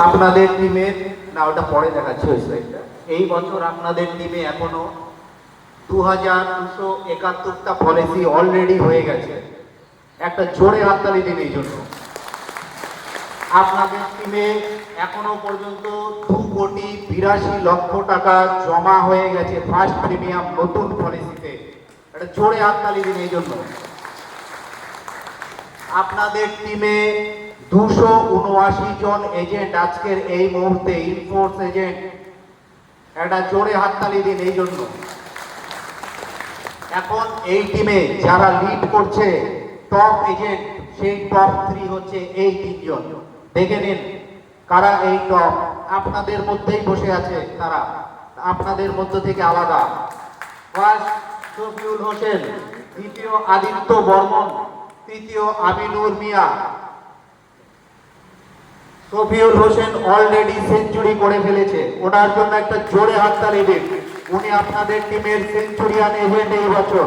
আপনাদের টিমের না ওটা পরে দেখাচ্ছি ওই স্লাইডটা। এই বছর আপনাদের টিমে এখনো 2271টা পলিসি অলরেডি হয়ে গেছে। একটা জোরে হাততালি দিন এই জন্য। আপনাদের টিমে এখনো পর্যন্ত 2,82,00,000 টাকা জমা হয়ে গেছে ফার্স্ট প্রিমিয়াম নতুন পলিসিতে। একটা জোরে হাততালি দিন এই জন্য। আপনাদের টিমে 279 জন এজেন্ট আজকের এই মুহূর্তে ইনফোর্স এজেন্ট। একটা জোরে হাততালি দিন এই জন্য। এখন এই টিমে যারা লিড করছে টপ এজেন্ট, সেই টপ 3 হচ্ছে এই 3 জন। দেখে নিন কারা এই টপ। আপনাদের মধ্যেই বসে আছে তারা, আপনাদের মধ্য থেকে আলাদা। ফার্স্ট শফিউল হোসেন, দ্বিতীয় আদিত্য বর্মন, তৃতীয় আমিনুর মিয়া। শফিউল হোসেন অলরেডি সেঞ্চুরি করে ফেলেছে, ওনার জন্য একটা জোরে হাততালি দিন। উনি আপনাদের টিমের সেঞ্চুরিয়ান এজেন্ট এই বছর।